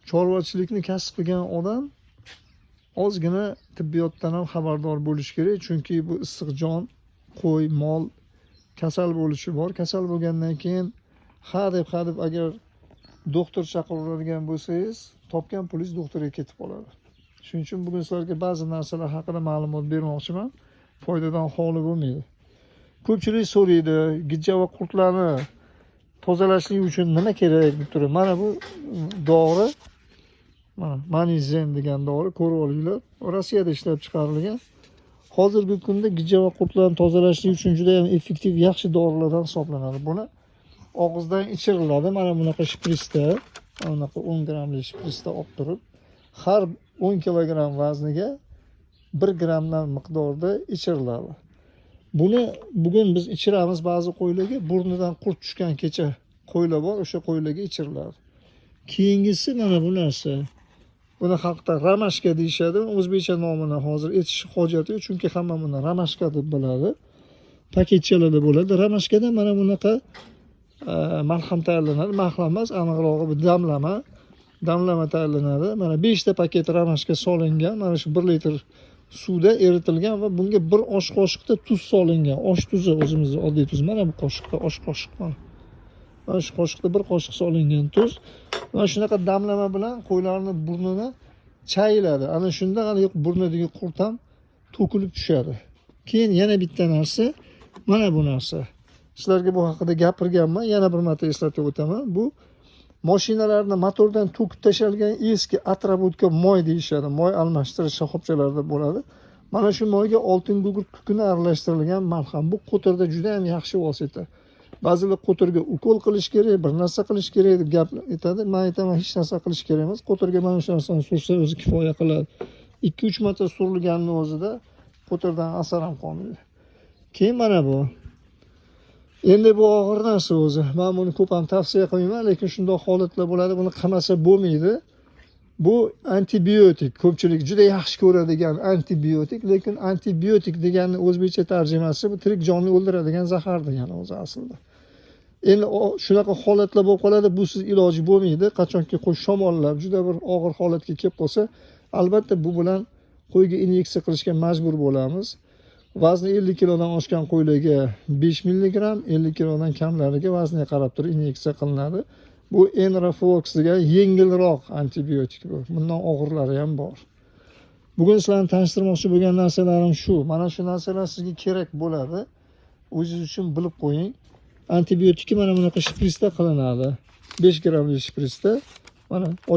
chorvachilikni kasb qilgan odam ozgina tibbiyotdan ham xabardor bo'lish kerak, chunki bu issiq jon, qo'y, mol kasal bo'lishi bor. Kasal bo'lgandan keyin ha deb agar doktor chaqiradigan bo'lsangiz, topgan pulingiz doktorga ketib qoladi. Shuning uchun bugun sizlarga ba'zi narsalar haqida ma'lumot bermoqchiman. Foydadan xoli bo'lmaydi. Ko'pchilik so'raydi, gijja va qurtlarni tozalashlik uchun nima kerak deb turib. Mana bu dori, mana Manizen degan dori, ko'rib olinglar. Rossiyada ishlab chiqarilgan. Hozirgi kunda gijja va qurtlarni tozalashlik uchun juda ham effektiv, yaxshi dorilardan hisoblanadi. Buni og'izdan ichiriladi. Mana bunaqa shpritsda, mana bunaqa 10 grammlik shpritsda olib turib, har 10 kilogramm vazniga 1 grammdan miqdorda ichiriladi. Buni bugun biz ichiramiz ba'zi qo'ylarga, burnidan qurt tushgan kecha qo'ylar bor, o'sha qo'ylarga ichiriladi. Keyingisi mana bu narsa. Buni xalqda ramashka deyishadi. O'zbekcha nomini hozir aytish hojati yo'q, chunki hamma buni ramashka deb biladi. Paketchalarda bo'ladi. Ramashkada mana bunaqa malham tayyorlanadi. Malham emas, aniqrog'i bu damlama. Damlama tayyorlanadi. Mana 5 ta paket ramashka solingan. Mana shu 1 litr suvda eritilgan va bunga 1 osh qoshiqda tuz solingan. Osh tuzi, o'zimizning oddiy tuz. Mana bu qoshiqda osh qoshiq mana. Mana shu qoshiqda 1 qoshiq solingan tuz. Mana shunaqa damlama bilan qo'ylarning burnini chayiladi. Ana shunda hali burnidagi qurt ham to'kilib tushadi. Keyin yana bitta narsa, mana bu narsa. Sizlarga bu haqida gapirganman, yana bir marta eslatib o'taman. Bu mashinalarni motordan to'kib tashalgan eski atrobudka moy deyishadi. Moy almashtirish shoxobchalarida bo'ladi. Mana shu moyga oltin gugurt kukuni aralashtirilgan malham. Bu qo'tirda juda ham yaxshi vosita. Ba'zilar qo'tirga ukol qilish kerak, bir narsa qilish kerak deb gap aytadi. Men aytaman, hech narsa qilish kerak emas. Qo'tirga mana shu narsani sursa o'zi kifoya qiladi. 2-3 marta surilganning o'zida qo'tirdan asar ham qolmaydi. Keyin mana bu. Endi bu og'ir narsa o'zi. Men buni ko'p ham tavsiya qilmayman, lekin shunday holatlar bo'ladi, buni qilmasa bo'lmaydi. Bu antibiotik. Ko'pchilik juda yaxshi ko'radigan antibiotik, lekin antibiotik deganni o'zbekcha tarjimasi bu tirik jonni o'ldiradigan zahar degani o'zi aslida. Endi shunaqa holatlar bo'lib qoladi, bu siz iloji bo'lmaydi. Qachonki qo'y shamollab juda bir og'ir holatga kelib qolsa, albatta bu bilan qo'yga inyeksiya qilishga majbur bo'lamiz. Vazni 50 kilodan oshgan qo'ylarga 5 mg, 50 kilodan kamlariga vazniga qarab turib inyeksiya qilinadi. Bu Enroflox degan yengilroq antibiotik bu. Bundan og'irlari ham bor. Bugun sizlarni tanishtirmoqchi bo'lgan narsalarim shu. Mana shu narsalar sizga kerak bo'ladi. O'zingiz uchun bilib qo'ying. Antibiotik mana bunaqa shpritsda qilinadi. 5 grammlik shpritsda. Mana